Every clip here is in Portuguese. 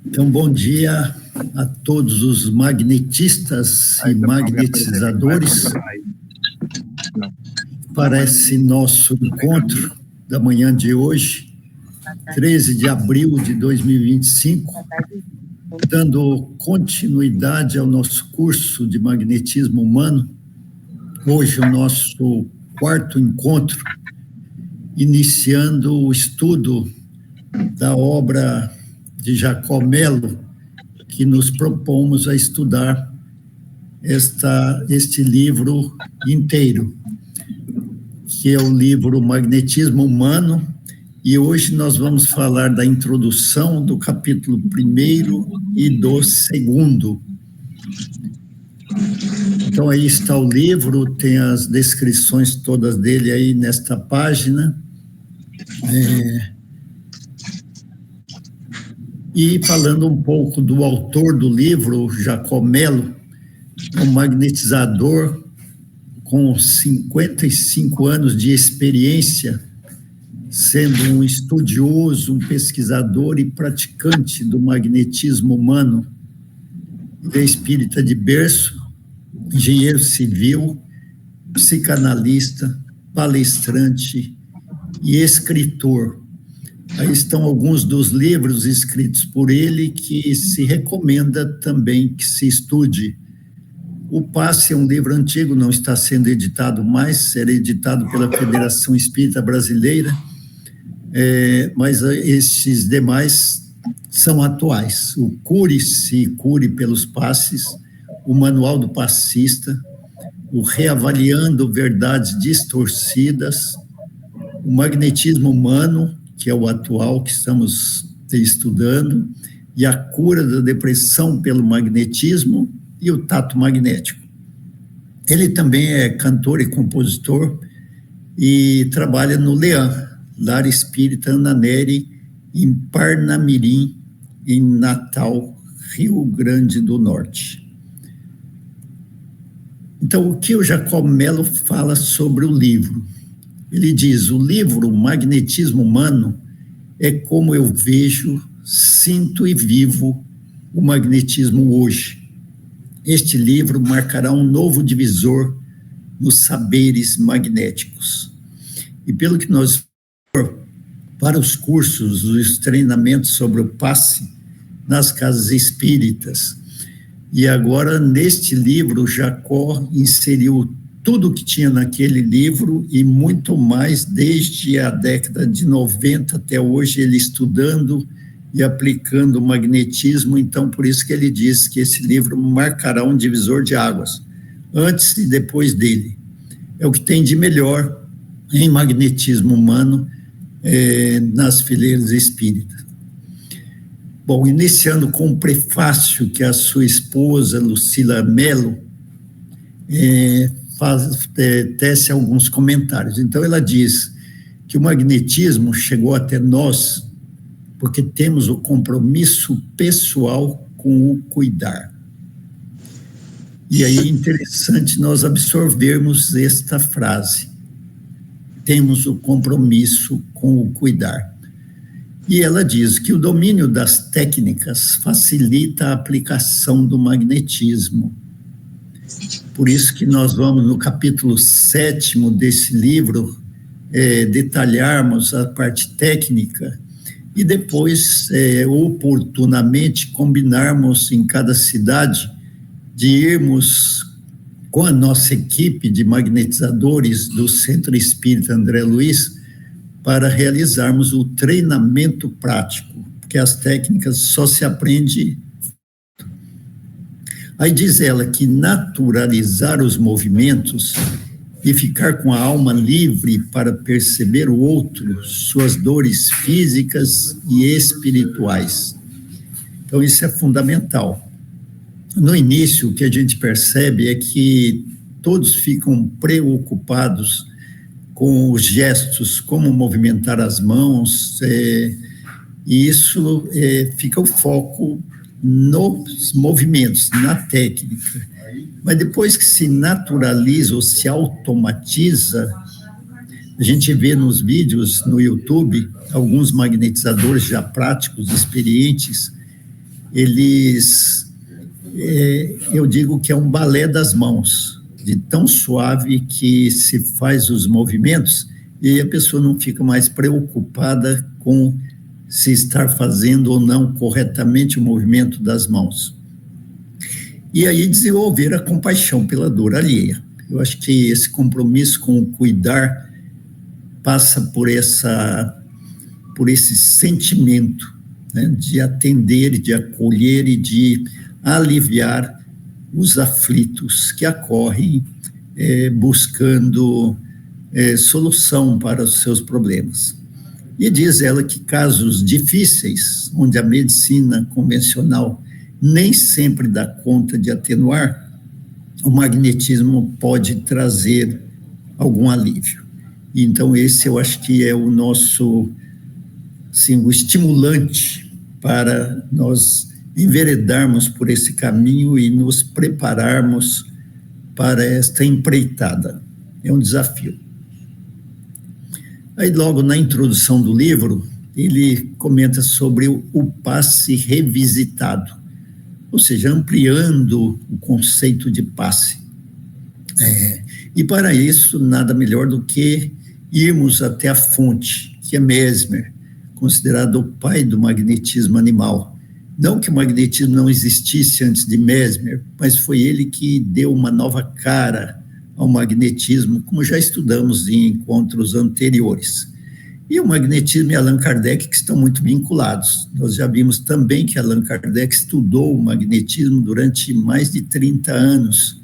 Então, bom dia a todos os magnetistas e magnetizadores para esse nosso encontro da manhã de hoje, 13 de abril de 2025, dando continuidade ao nosso curso de magnetismo humano. Hoje, o nosso quarto encontro, iniciando o estudo da obra de Jacó Mello, que nos propomos a estudar este livro inteiro, que é o livro Magnetismo Humano, e hoje nós vamos falar da introdução do capítulo 1º e do 2º. Então, aí está o livro, tem as descrições todas dele aí nesta página. E falando um pouco do autor do livro, Jacó Mello, um magnetizador com 55 anos de experiência, sendo um estudioso, um pesquisador e praticante do magnetismo humano, é espírita de berço, engenheiro civil, psicanalista, palestrante e escritor. Aí estão alguns dos livros escritos por ele que se recomenda também que se estude. O Passe é um livro antigo, não está sendo editado mais, será editado pela Federação Espírita Brasileira, mas esses demais são atuais. O Cure-se e Cure pelos Passes, o Manual do Passista, o Reavaliando Verdades Distorcidas, o Magnetismo Humano, que é o atual que estamos estudando, e a cura da depressão pelo magnetismo e o tato magnético. Ele também é cantor e compositor e trabalha no LEAN, Lar Espírita Ana Nery, em Parnamirim, em Natal, Rio Grande do Norte. Então, o que o Jacó Mello fala sobre o livro? Ele diz: o livro Magnetismo Humano é como eu vejo, sinto e vivo o magnetismo hoje. Este livro marcará um novo divisor nos saberes magnéticos. E pelo que nós para os cursos, os treinamentos sobre o passe nas casas espíritas, e agora neste livro Jacó inseriu tudo que tinha naquele livro e muito mais, desde a década de 90 até hoje, ele estudando e aplicando o magnetismo. Então, por isso que ele diz que esse livro marcará um divisor de águas, antes e depois dele. É o que tem de melhor em magnetismo humano nas fileiras espíritas. Bom, iniciando com um prefácio que a sua esposa, Lucila Mello, tece alguns comentários. Então, ela diz que o magnetismo chegou até nós porque temos o compromisso pessoal com o cuidar. E aí é interessante nós absorvermos esta frase. Temos o compromisso com o cuidar. E ela diz que o domínio das técnicas facilita a aplicação do magnetismo. Por isso que nós vamos, no capítulo 7º desse livro, detalharmos a parte técnica e depois, oportunamente, combinarmos em cada cidade de irmos com a nossa equipe de magnetizadores do Centro Espírita André Luiz para realizarmos o treinamento prático, porque as técnicas só se aprende. Aí diz ela que naturalizar os movimentos e ficar com a alma livre para perceber o outro, suas dores físicas e espirituais. Então, isso é fundamental. No início, o que a gente percebe é que todos ficam preocupados com os gestos, como movimentar as mãos, e isso fica o foco nos movimentos, na técnica. Mas depois que se naturaliza ou se automatiza, a gente vê nos vídeos no YouTube alguns magnetizadores já práticos, experientes, eles, eu digo que é um balé das mãos, de tão suave que se faz os movimentos e a pessoa não fica mais preocupada com se estar fazendo ou não corretamente o movimento das mãos. E aí desenvolver a compaixão pela dor alheia. Eu acho que esse compromisso com o cuidar passa por esse sentimento, né, de atender, de acolher e de aliviar os aflitos que ocorrem buscando solução para os seus problemas. E diz ela que casos difíceis, onde a medicina convencional nem sempre dá conta de atenuar, o magnetismo pode trazer algum alívio. Então, esse eu acho que é o nosso, assim, o estimulante para nós enveredarmos por esse caminho e nos prepararmos para esta empreitada. É um desafio. Aí, logo na introdução do livro, ele comenta sobre o passe revisitado, ou seja, ampliando o conceito de passe. E para isso, nada melhor do que irmos até a fonte, que é Mesmer, considerado o pai do magnetismo animal. Não que o magnetismo não existisse antes de Mesmer, mas foi ele que deu uma nova cara ao magnetismo, como já estudamos em encontros anteriores. E o magnetismo e Allan Kardec que estão muito vinculados. Nós já vimos também que Allan Kardec estudou o magnetismo durante mais de 30 anos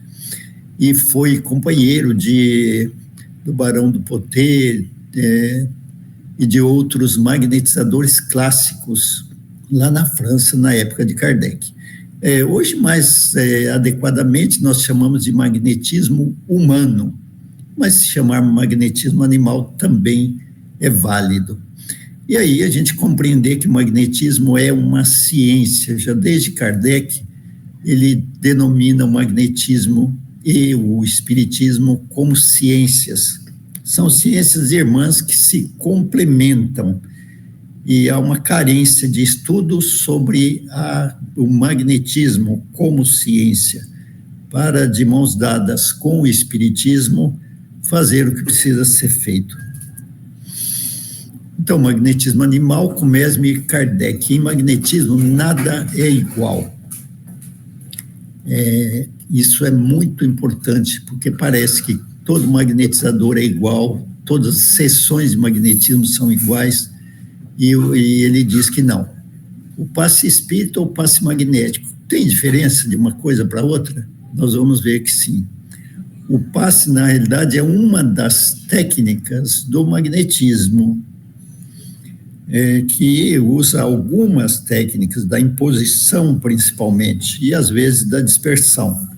e foi companheiro do Barão do Poté e de outros magnetizadores clássicos lá na França, na época de Kardec. Hoje, mais adequadamente, nós chamamos de magnetismo humano, mas se chamar magnetismo animal também é válido. E aí a gente compreender que o magnetismo é uma ciência, já desde Kardec, ele denomina o magnetismo e o espiritismo como ciências. São ciências irmãs que se complementam e há uma carência de estudos sobre o magnetismo como ciência, para, de mãos dadas com o espiritismo, fazer o que precisa ser feito. Então, magnetismo animal com Mesmer e Kardec. Em magnetismo, nada é igual. Isso é muito importante, porque parece que todo magnetizador é igual, todas as seções de magnetismo são iguais, e ele diz que não. O passe espírita ou o passe magnético, tem diferença de uma coisa para outra? Nós vamos ver que sim. O passe, na realidade, é uma das técnicas do magnetismo, que usa algumas técnicas da imposição, principalmente, e às vezes da dispersão.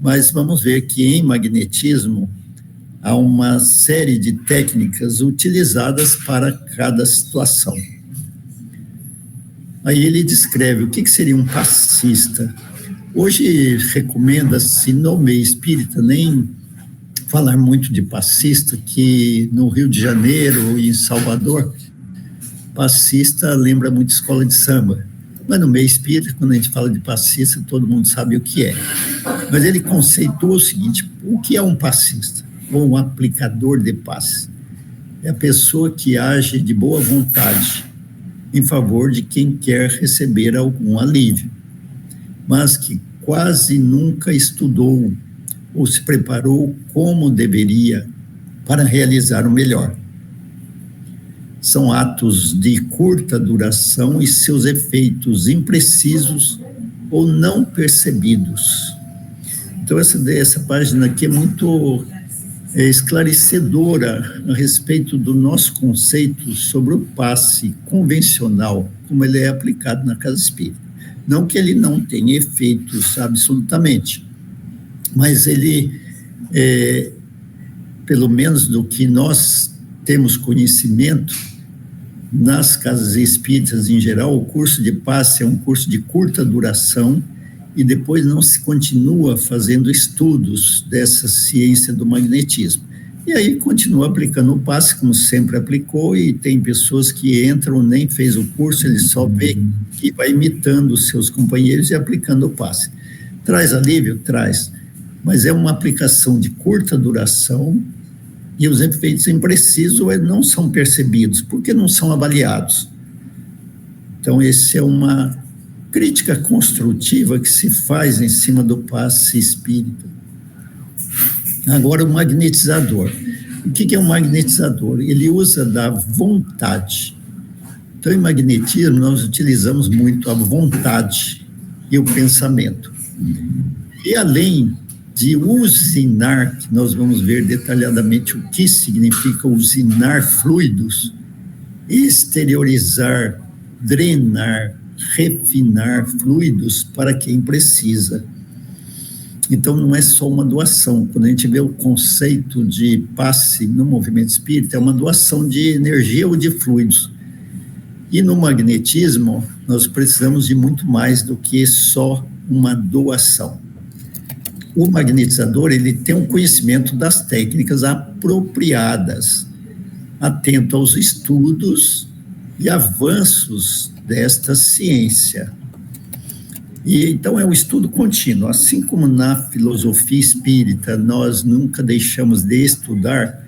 Mas vamos ver que em magnetismo há uma série de técnicas utilizadas para cada situação. Aí ele descreve o que seria um passista. Hoje recomenda-se no meio espírita nem falar muito de passista, que no Rio de Janeiro e em Salvador, passista lembra muito escola de samba. Mas no meio espírita, quando a gente fala de passista, todo mundo sabe o que é. Mas ele conceituou o seguinte: o que é um passista? Ou um aplicador de passe? É a pessoa que age de boa vontade em favor de quem quer receber algum alívio, mas que quase nunca estudou ou se preparou como deveria para realizar o melhor. São atos de curta duração e seus efeitos imprecisos ou não percebidos. Então, essa página aqui é muito esclarecedora a respeito do nosso conceito sobre o passe convencional, como ele é aplicado na casa espírita. Não que ele não tenha efeitos absolutamente, mas ele, pelo menos do que nós temos conhecimento, nas casas espíritas em geral, o curso de passe é um curso de curta duração e depois não se continua fazendo estudos dessa ciência do magnetismo. E aí continua aplicando o passe, como sempre aplicou, e tem pessoas que entram, nem fez o curso, ele só vê e vai imitando os seus companheiros e aplicando o passe. Traz alívio? Traz. Mas é uma aplicação de curta duração e os efeitos imprecisos não são percebidos, porque não são avaliados. Então, essa é uma crítica construtiva que se faz em cima do passe espírita. Agora, o magnetizador. O que é um magnetizador? Ele usa da vontade. Então, em magnetismo, nós utilizamos muito a vontade e o pensamento. E além de usinar, que nós vamos ver detalhadamente o que significa usinar fluidos, exteriorizar, drenar, refinar fluidos para quem precisa. Então, não é só uma doação. Quando a gente vê o conceito de passe no movimento espírita, é uma doação de energia ou de fluidos. E no magnetismo, nós precisamos de muito mais do que só uma doação. O magnetizador, ele tem um conhecimento das técnicas apropriadas, atento aos estudos e avanços desta ciência. E então é um estudo contínuo, assim como na filosofia espírita nós nunca deixamos de estudar,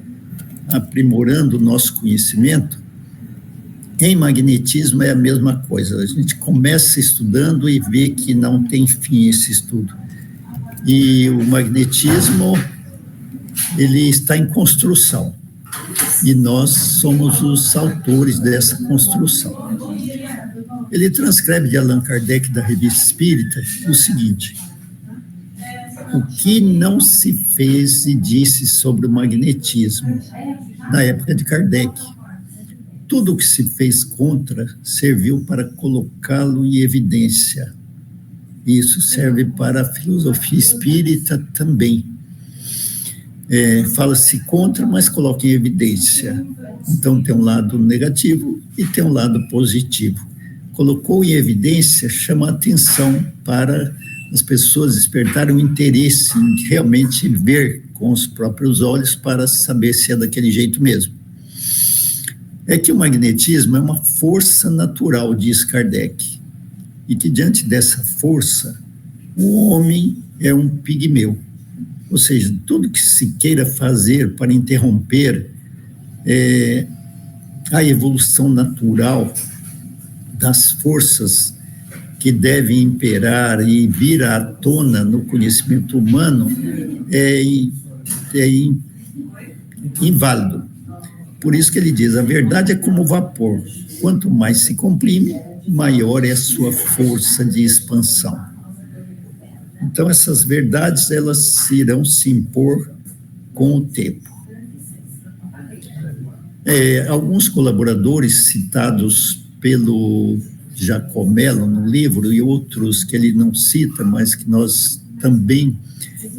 aprimorando o nosso conhecimento. Em magnetismo é a mesma coisa, a gente começa estudando e vê que não tem fim esse estudo. E o magnetismo, ele está em construção, e nós somos os autores dessa construção. Ele transcreve de Allan Kardec, da Revista Espírita, o seguinte: o que não se fez e disse sobre o magnetismo na época de Kardec? Tudo o que se fez contra serviu para colocá-lo em evidência. Isso serve para a filosofia espírita também. Fala-se contra, mas coloca em evidência. Então tem um lado negativo e tem um lado positivo. Colocou em evidência, chama a atenção para as pessoas despertarem o interesse em realmente ver com os próprios olhos para saber se é daquele jeito mesmo. É que o magnetismo é uma força natural, diz Kardec, e que diante dessa força, o homem é um pigmeu. Ou seja, tudo que se queira fazer para interromper a evolução natural das forças que devem imperar e vir à tona no conhecimento humano é inválido. Por isso que ele diz, a verdade é como vapor. Quanto mais se comprime, maior é a sua força de expansão. Então, essas verdades, elas irão se impor com o tempo. Alguns colaboradores citados pelo Giacomello no livro, e outros que ele não cita, mas que nós também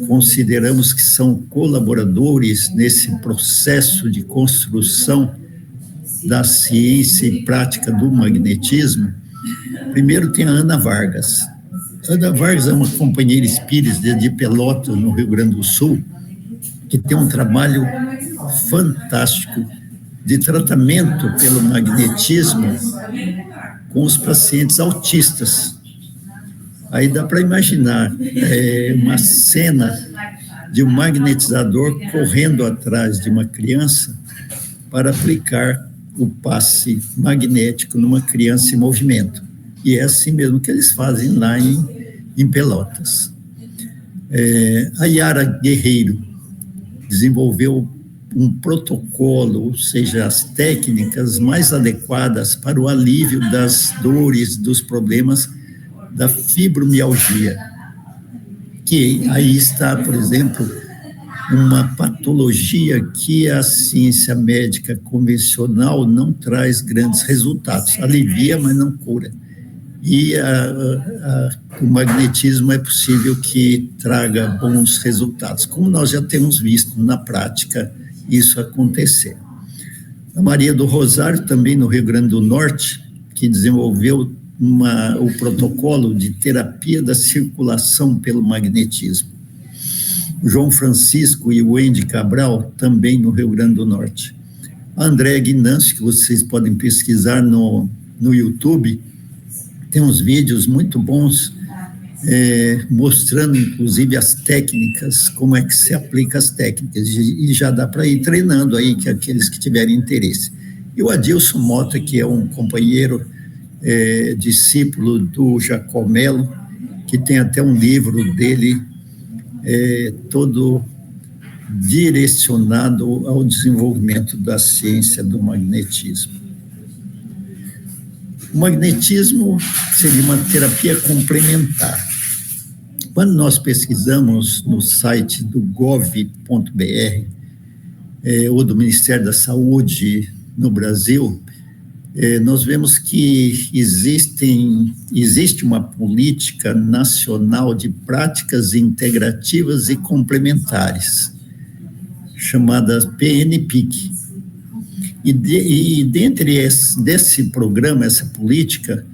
consideramos que são colaboradores nesse processo de construção da ciência e prática do magnetismo. Primeiro tem a Ana Vargas. Ana Vargas é uma companheira espírita de Pelotas, no Rio Grande do Sul, que tem um trabalho fantástico de tratamento pelo magnetismo com os pacientes autistas. Aí dá para imaginar uma cena de um magnetizador correndo atrás de uma criança para aplicar o passe magnético numa criança em movimento. E é assim mesmo que eles fazem lá em Pelotas. A Yara Guerreiro desenvolveu um protocolo, ou seja, as técnicas mais adequadas para o alívio das dores, dos problemas da fibromialgia, que aí está, por exemplo, uma patologia que a ciência médica convencional não traz grandes resultados, alivia, mas não cura. E o magnetismo é possível que traga bons resultados, como nós já temos visto na prática isso acontecer. A Maria do Rosário, também no Rio Grande do Norte, que desenvolveu o protocolo de terapia da circulação pelo magnetismo. O João Francisco e o Wendy Cabral, também no Rio Grande do Norte. A Andréa Guinâncio, que vocês podem pesquisar no YouTube, tem uns vídeos muito bons, mostrando, inclusive, as técnicas, como é que se aplica as técnicas, e já dá para ir treinando aí, que aqueles que tiverem interesse. E o Adilson Mota, que é um companheiro, discípulo do Jacó Melo, que tem até um livro dele, todo direcionado ao desenvolvimento da ciência do magnetismo. O magnetismo seria uma terapia complementar. Quando nós pesquisamos no site do gov.br, ou do Ministério da Saúde no Brasil, nós vemos que existe uma política nacional de práticas integrativas e complementares, chamada PNPIC. E dentro desse programa, essa política,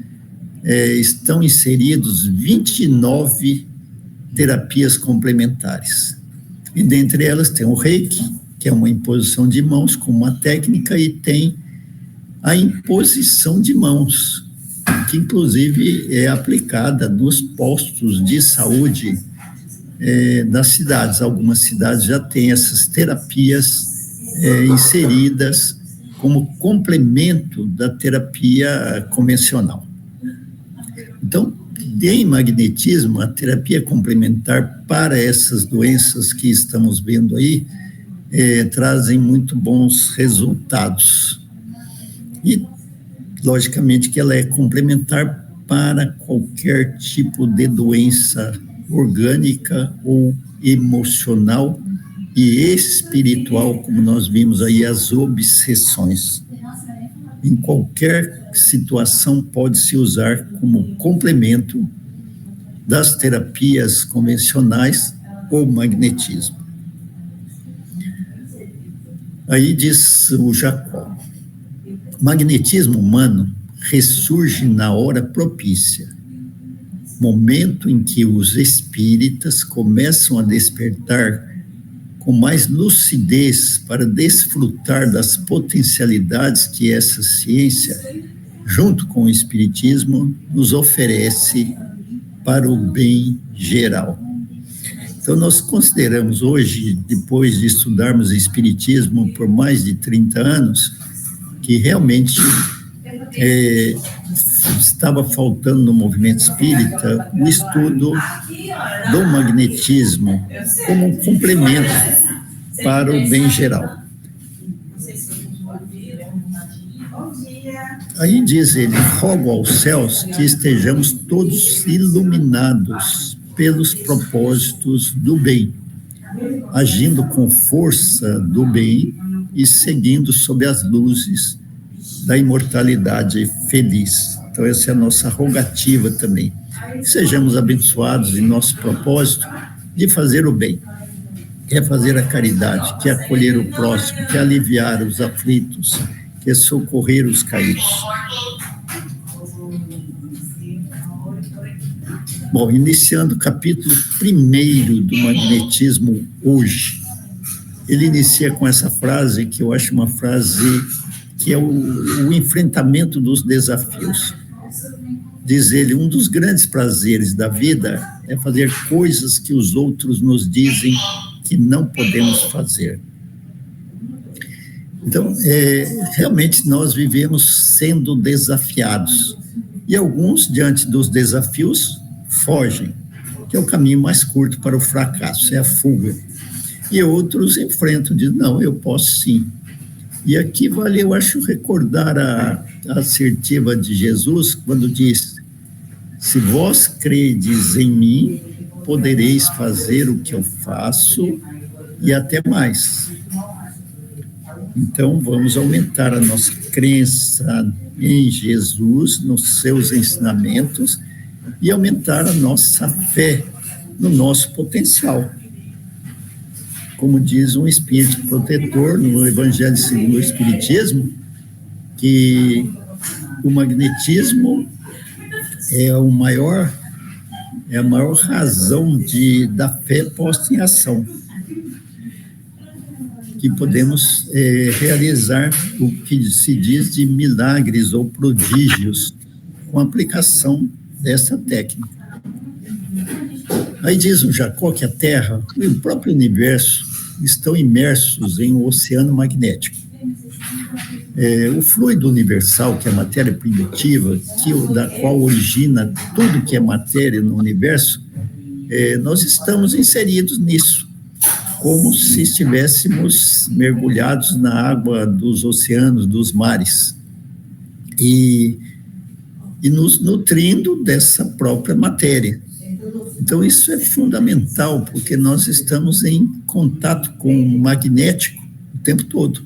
estão inseridos 29 terapias complementares. E dentre elas tem o Reiki, que é uma imposição de mãos como uma técnica, e tem a imposição de mãos, que inclusive é aplicada nos postos de saúde das cidades. Algumas cidades já têm essas terapias inseridas como complemento da terapia convencional. Então, em magnetismo, a terapia complementar para essas doenças que estamos vendo aí, trazem muito bons resultados. E, logicamente, que ela é complementar para qualquer tipo de doença orgânica ou emocional e espiritual, como nós vimos aí, as obsessões. Em qualquer situação pode-se usar como complemento das terapias convencionais ou magnetismo. Aí diz o Jacó: magnetismo humano ressurge na hora propícia, momento em que os espíritas começam a despertar com mais lucidez para desfrutar das potencialidades que essa ciência, junto com o espiritismo, nos oferece para o bem geral. Então, nós consideramos hoje, depois de estudarmos o espiritismo por mais de 30 anos, que realmente estava faltando no movimento espírita o estudo do magnetismo como um complemento para o bem geral. Aí diz ele: rogo aos céus que estejamos todos iluminados pelos propósitos do bem, agindo com força do bem e seguindo sob as luzes da imortalidade feliz. Então, essa é a nossa rogativa também. Sejamos abençoados em nosso propósito de fazer o bem, que é fazer a caridade, que é acolher o próximo, que é aliviar os aflitos, que é socorrer os caídos. Bom, iniciando o capítulo 1 do magnetismo hoje, ele inicia com essa frase, que eu acho uma frase que é o enfrentamento dos desafios. Diz ele: um dos grandes prazeres da vida é fazer coisas que os outros nos dizem que não podemos fazer. Então, realmente nós vivemos sendo desafiados. E alguns, diante dos desafios, fogem, que é o caminho mais curto para o fracasso, é a fuga. E outros enfrentam, dizem: não, eu posso sim. E aqui vale, eu acho, recordar a assertiva de Jesus, quando diz: se vós credes em mim, podereis fazer o que eu faço e até mais. Então, vamos aumentar a nossa crença em Jesus, nos seus ensinamentos, e aumentar a nossa fé no nosso potencial. Como diz um espírito protetor no Evangelho segundo o Espiritismo, que o magnetismo é o maior é a maior razão da fé posta em ação, que podemos realizar o que se diz de milagres ou prodígios com a aplicação dessa técnica. Aí diz o Jacó que a Terra e o próprio universo estão imersos em um oceano magnético. O fluido universal, que é a matéria primitiva, da qual origina tudo que é matéria no universo, nós estamos inseridos nisso, como se estivéssemos mergulhados na água dos oceanos, dos mares, e nos nutrindo dessa própria matéria. Então, isso é fundamental, porque nós estamos em contato com o magnético o tempo todo.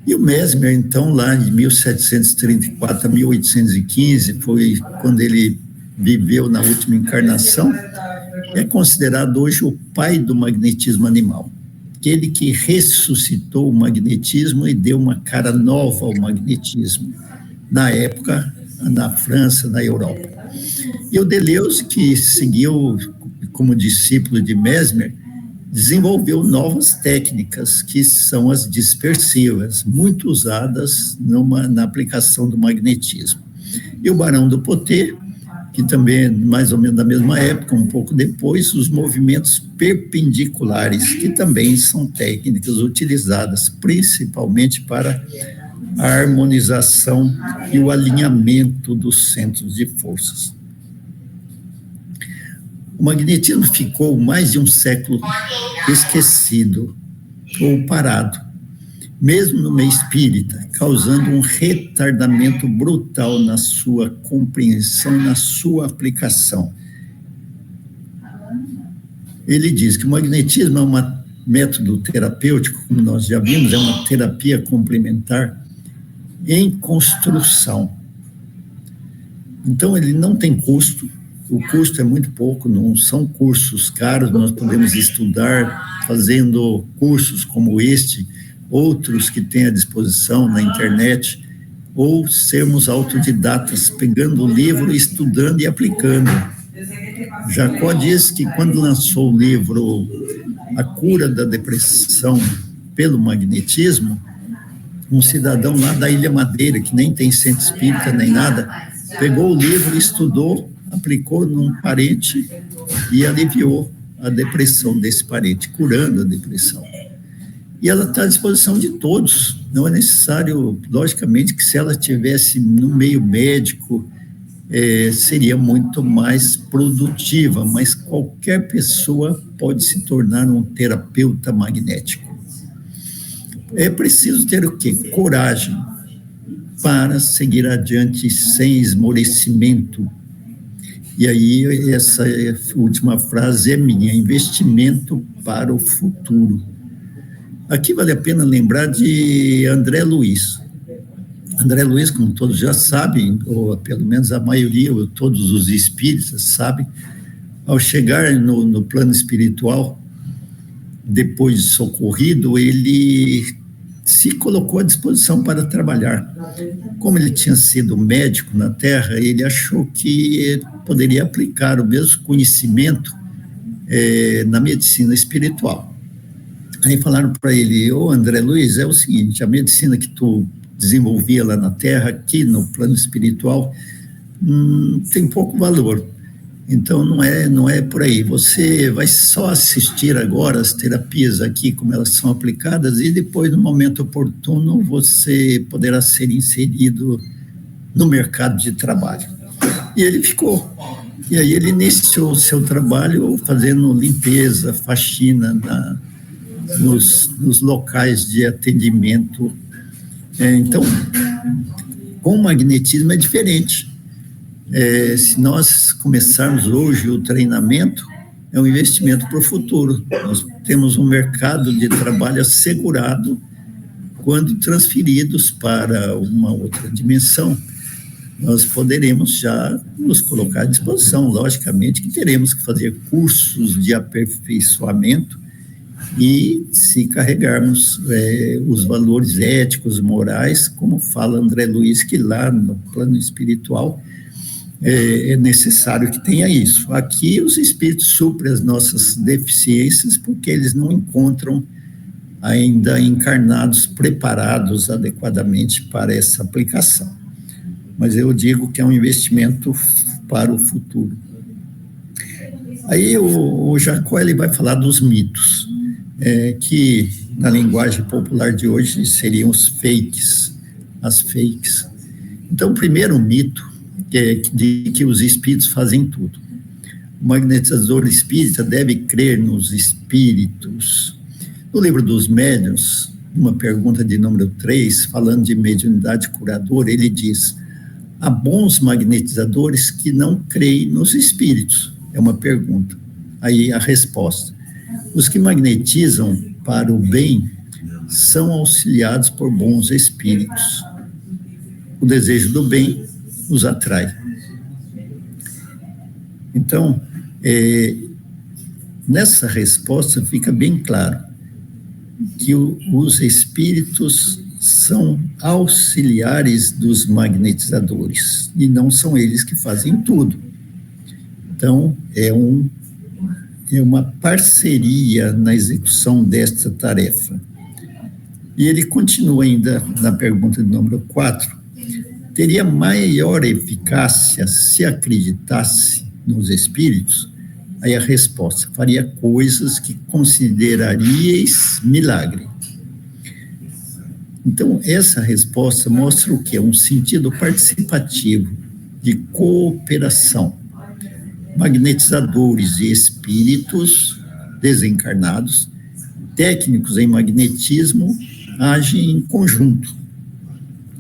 E o Mesmer, então, lá de 1734 a 1815, foi quando ele viveu na última encarnação, é considerado hoje o pai do magnetismo animal. Aquele que ressuscitou o magnetismo e deu uma cara nova ao magnetismo, na época, na França, na Europa. E o Deleuze, que seguiu como discípulo de Mesmer, desenvolveu novas técnicas, que são as dispersivas, muito usadas na aplicação do magnetismo. E o Barão do Poté, que também é mais ou menos da mesma época, um pouco depois, os movimentos perpendiculares, que também são técnicas utilizadas principalmente para a harmonização e o alinhamento dos centros de forças. O magnetismo ficou mais de um século esquecido ou parado, mesmo no meio espírita, causando um retardamento brutal na sua compreensão, na sua aplicação. Ele diz que o magnetismo é um método terapêutico, como nós já vimos, é uma terapia complementar em construção. Então, ele não tem custo, o custo é muito pouco, não são cursos caros, nós podemos estudar fazendo cursos como este, outros que tem à disposição na internet, ou sermos autodidatas, pegando o livro, estudando e aplicando. Jacó diz que quando lançou o livro A Cura da Depressão pelo Magnetismo, um cidadão lá da Ilha Madeira, que nem tem centro espírita nem nada, pegou o livro, estudou, aplicou num parente e aliviou a depressão desse parente, curando a depressão. E ela está à disposição de todos. Não é necessário, logicamente, que se ela estivesse no meio médico, seria muito mais produtiva, mas qualquer pessoa pode se tornar um terapeuta magnético. É preciso ter o quê? Coragem para seguir adiante sem esmorecimento. E aí, essa última frase é minha: investimento para o futuro. Aqui vale a pena lembrar de André Luiz. André Luiz, como todos já sabem, ou pelo menos a maioria, ou todos os espíritas sabem, ao chegar no plano espiritual, depois de socorrido, ele se colocou à disposição para trabalhar. Como ele tinha sido médico na Terra, ele achou que poderia aplicar o mesmo conhecimento na medicina espiritual. Aí falaram para ele: ô André Luiz, é o seguinte, a medicina que tu desenvolvia lá na Terra, aqui no plano espiritual, tem pouco valor. Então, não é por aí. Você vai só assistir agora as terapias aqui, como elas são aplicadas, e depois, no momento oportuno, você poderá ser inserido no mercado de trabalho. E ele ficou. E aí ele iniciou o seu trabalho fazendo limpeza, faxina nos locais de atendimento. Então, com o magnetismo é diferente. Se nós começarmos hoje o treinamento, é um investimento para o futuro. Nós temos um mercado de trabalho assegurado quando transferidos para uma outra dimensão. Nós poderemos já nos colocar à disposição. Logicamente que teremos que fazer cursos de aperfeiçoamento e se carregarmos os valores éticos, morais, como fala André Luiz, que lá no plano espiritual é necessário que tenha isso. Aqui os espíritos suprem as nossas deficiências porque eles não encontram ainda encarnados preparados adequadamente para essa aplicação. Mas eu digo que é um investimento para o futuro. Aí o Jacó ele vai falar dos mitos, que na linguagem popular de hoje seriam os fakes, as fakes. Então, o primeiro mito de que os espíritos fazem tudo. O magnetizador espírita deve crer nos espíritos. No livro dos médiuns, uma pergunta de número 3, falando de mediunidade curadora, ele diz: há bons magnetizadores que não creem nos espíritos. É uma pergunta. Aí a resposta: os que magnetizam para o bem são auxiliados por bons espíritos. O desejo do bem os atrai. Então, nessa resposta fica bem claro que os espíritos são auxiliares dos magnetizadores e não são eles que fazem tudo. Então, é uma parceria na execução desta tarefa. E ele continua ainda na pergunta de número 4, teria maior eficácia se acreditasse nos espíritos? Aí a resposta: faria coisas que consideraríeis milagre. Então, essa resposta mostra o quê? Um sentido participativo, de cooperação. Magnetizadores e espíritos desencarnados, técnicos em magnetismo, agem em conjunto.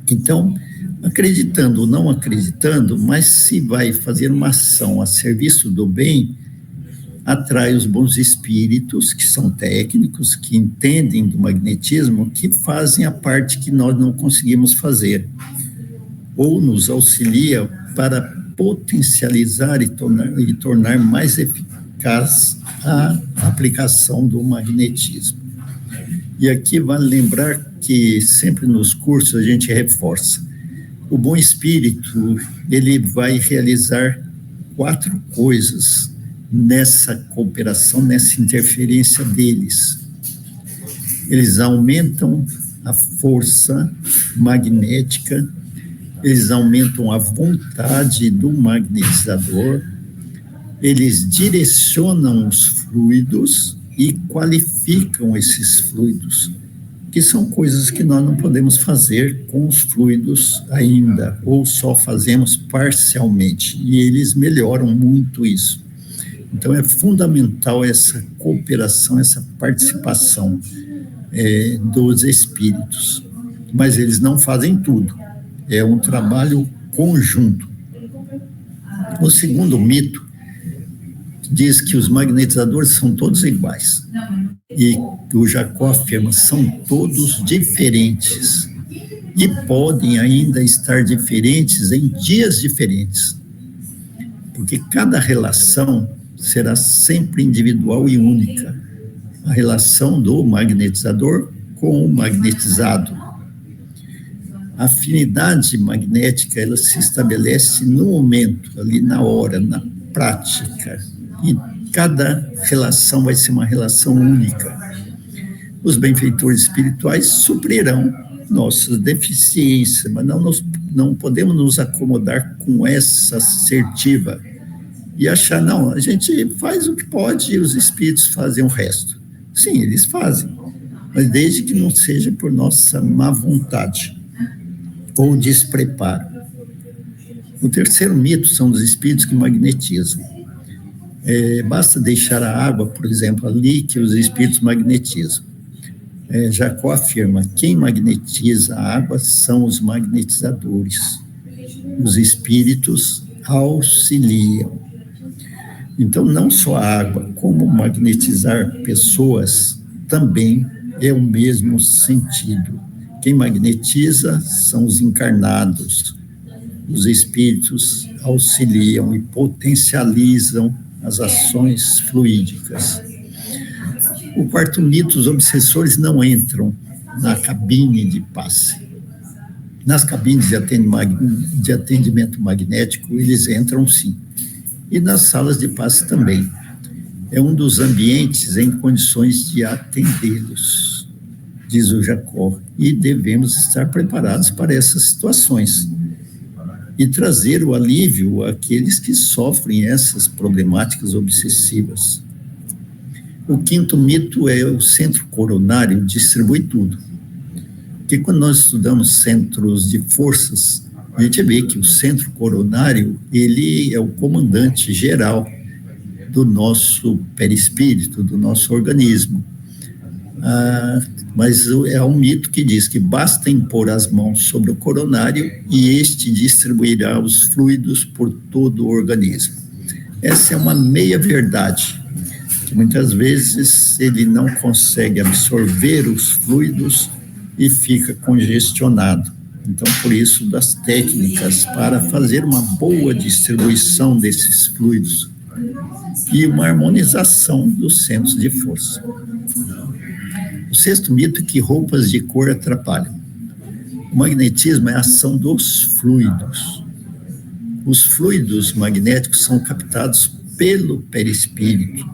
Então, acreditando ou não acreditando, mas se vai fazer uma ação a serviço do bem, atrai os bons espíritos, que são técnicos, que entendem do magnetismo, que fazem a parte que nós não conseguimos fazer, ou nos auxilia para potencializar e tornar mais eficaz a aplicação do magnetismo. E aqui vale lembrar que sempre nos cursos a gente reforça: o bom espírito, ele vai realizar 4 coisas nessa cooperação, nessa interferência deles. Eles aumentam a força magnética, eles aumentam a vontade do magnetizador, eles direcionam os fluidos e qualificam esses fluidos, que são coisas que nós não podemos fazer com os fluidos ainda, ou só fazemos parcialmente, e eles melhoram muito isso. Então, é fundamental essa cooperação, essa participação dos espíritos. Mas eles não fazem tudo. É um trabalho conjunto. O segundo mito diz que os magnetizadores são todos iguais. E o Jacó afirma: são todos diferentes. E podem ainda estar diferentes em dias diferentes. Porque cada relação será sempre individual e única. A relação do magnetizador com o magnetizado. A afinidade magnética, ela se estabelece no momento, ali na hora, na prática. E cada relação vai ser uma relação única. Os benfeitores espirituais suprirão nossas deficiências, mas não podemos nos acomodar com essa assertiva e achar: não, a gente faz o que pode e os espíritos fazem o resto. Sim, eles fazem, mas desde que não seja por nossa má vontade ou despreparo. O terceiro mito são os espíritos que magnetizam. Basta deixar a água, por exemplo, ali, que os espíritos magnetizam. Jacó afirma: quem magnetiza a água são os magnetizadores. Os espíritos auxiliam. Então, não só a água, como magnetizar pessoas também é o mesmo sentido. Quem magnetiza são os encarnados. Os espíritos auxiliam e potencializam as ações fluídicas. O quarto mito: os obsessores não entram na cabine de passe. Nas cabines de atendimento magnético, eles entram sim. E nas salas de passe também. É um dos ambientes em condições de atendê-los, diz o Jacó, e devemos estar preparados para essas situações e trazer o alívio àqueles que sofrem essas problemáticas obsessivas. O quinto mito é o centro coronário distribui tudo. Porque quando nós estudamos centros de forças, a gente vê que o centro coronário, ele é o comandante geral do nosso perispírito, do nosso organismo. Mas é um mito que diz que basta impor as mãos sobre o coronário e este distribuirá os fluidos por todo o organismo. Essa é uma meia-verdade, que muitas vezes ele não consegue absorver os fluidos e fica congestionado. Então, por isso, das técnicas para fazer uma boa distribuição desses fluidos e uma harmonização dos centros de força. O sexto mito é que roupas de cor atrapalham. O magnetismo é a ação dos fluidos. Os fluidos magnéticos são captados pelo perispírito,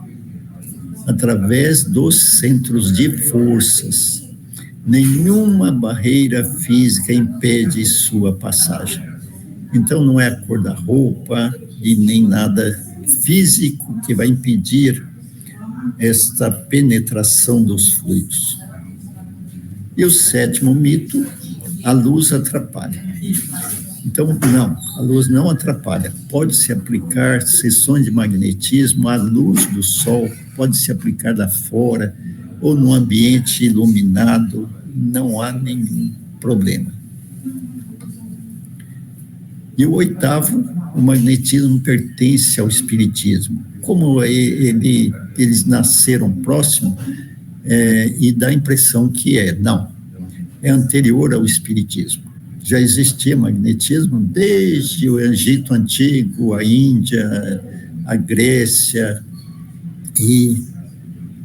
através dos centros de forças. Nenhuma barreira física impede sua passagem. Então, não é a cor da roupa e nem nada físico que vai impedir esta penetração dos fluidos. E o sétimo mito, a luz atrapalha. Então, não, a luz não atrapalha. Pode-se aplicar sessões de magnetismo à luz do sol, pode-se aplicar lá fora, ou no ambiente iluminado, não há nenhum problema. E o oitavo, o magnetismo pertence ao espiritismo. Como eles nasceram próximos, e dá a impressão que não, é anterior ao espiritismo. Já existia magnetismo desde o Egito Antigo, a Índia, a Grécia, e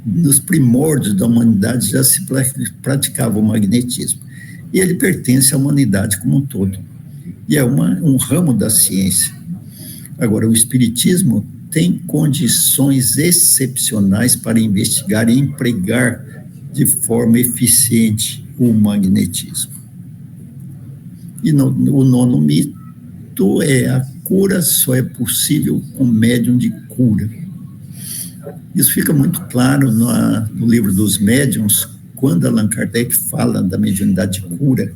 nos primórdios da humanidade já se praticava o magnetismo. E ele pertence à humanidade como um todo. E é um ramo da ciência. Agora, o espiritismo tem condições excepcionais para investigar e empregar de forma eficiente o magnetismo. E o nono mito é a cura só é possível com médium de cura. Isso fica muito claro no livro dos médiuns, quando Allan Kardec fala da mediunidade de cura.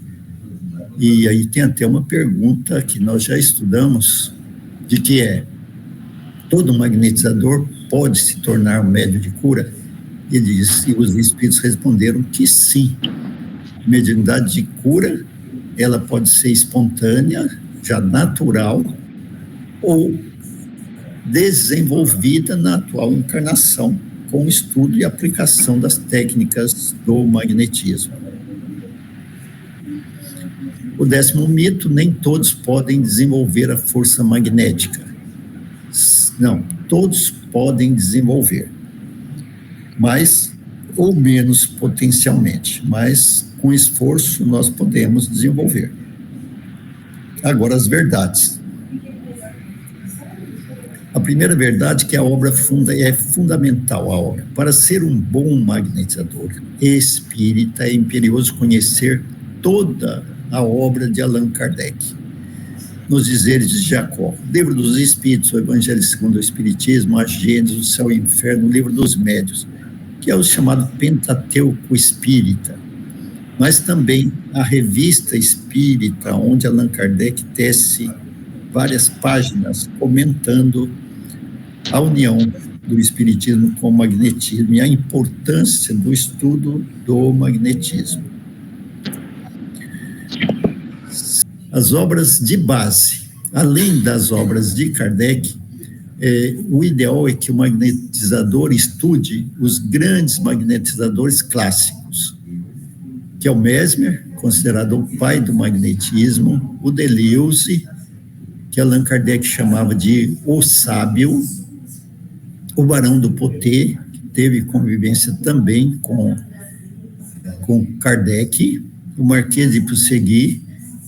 E aí tem até uma pergunta que nós já estudamos, de que todo magnetizador pode se tornar um médium de cura? E os espíritos responderam que sim. Mediunidade de cura, ela pode ser espontânea, já natural, ou desenvolvida na atual encarnação, com estudo e aplicação das técnicas do magnetismo. O décimo mito, nem todos podem desenvolver a força magnética. Não, todos podem desenvolver, mas, ou menos potencialmente, mas com esforço nós podemos desenvolver. Agora, as verdades. A primeira verdade é que a obra é fundamental, a obra. Para ser um bom magnetizador espírita, é imperioso conhecer toda a obra de Allan Kardec. Nos dizeres de Jacó, Livro dos Espíritos, o Evangelho segundo o Espiritismo, a Gênesis, o Céu e o Inferno, o Livro dos Médiuns, que é o chamado Pentateuco Espírita, mas também a Revista Espírita, onde Allan Kardec tece várias páginas comentando a união do Espiritismo com o magnetismo e a importância do estudo do magnetismo. As obras de base, além das obras de Kardec, o ideal é que o magnetizador estude os grandes magnetizadores clássicos, que é o Mesmer, considerado o pai do magnetismo, o Deleuze, que Allan Kardec chamava de o sábio, o Barão do Poté, que teve convivência também com Kardec, o Marquês de Puységuy,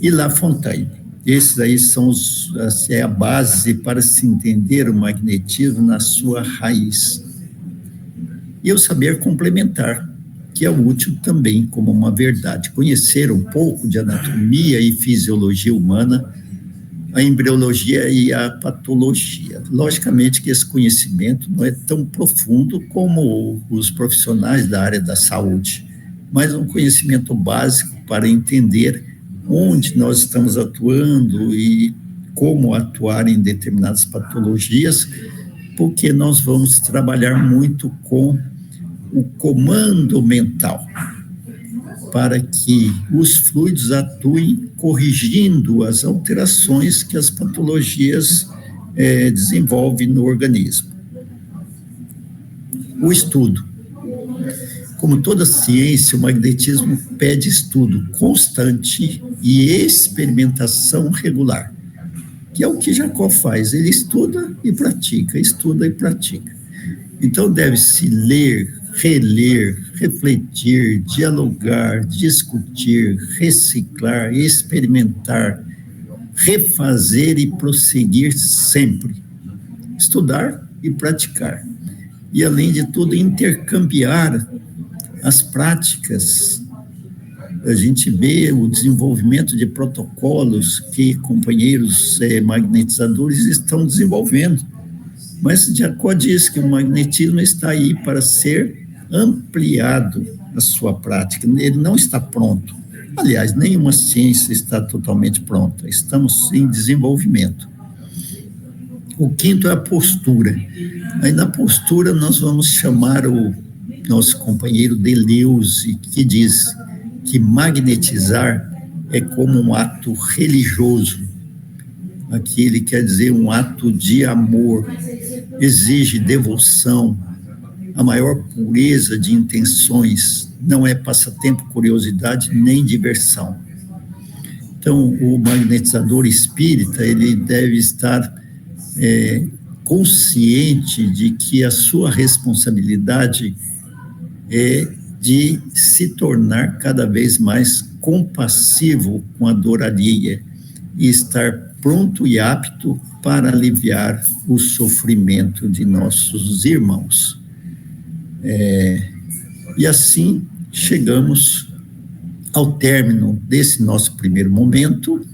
e La Fontaine. Esses aí são é a base para se entender o magnetismo na sua raiz. E o saber complementar, que é útil também como uma verdade. Conhecer um pouco de anatomia e fisiologia humana, a embriologia e a patologia. Logicamente que esse conhecimento não é tão profundo como os profissionais da área da saúde, mas um conhecimento básico para entender onde nós estamos atuando e como atuar em determinadas patologias, porque nós vamos trabalhar muito com o comando mental, para que os fluidos atuem corrigindo as alterações que as patologias desenvolvem no organismo. O estudo. Como toda ciência, o magnetismo pede estudo constante e experimentação regular, que é o que Jacó faz. Ele estuda e pratica, estuda e pratica. Então, deve-se ler, reler, refletir, dialogar, discutir, reciclar, experimentar, refazer e prosseguir sempre. Estudar e praticar. E, além de tudo, intercambiar as práticas. A gente vê o desenvolvimento de protocolos que companheiros magnetizadores estão desenvolvendo. Mas Jacó diz que o magnetismo está aí para ser ampliado a sua prática. Ele não está pronto. Aliás, nenhuma ciência está totalmente pronta. Estamos em desenvolvimento. O quinto é a postura. Aí na postura nós vamos chamar o nosso companheiro Deleuze, que diz que magnetizar é como um ato religioso. Aqui ele quer dizer um ato de amor, exige devoção, a maior pureza de intenções, não é passatempo, curiosidade, nem diversão. Então, o magnetizador espírita, ele deve estar consciente de que a sua responsabilidade é de se tornar cada vez mais compassivo com a dor alheia e estar pronto e apto para aliviar o sofrimento de nossos irmãos. E assim chegamos ao término desse nosso primeiro momento.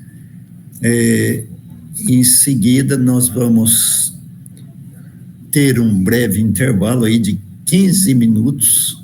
Em seguida, nós vamos ter um breve intervalo aí de 15 minutos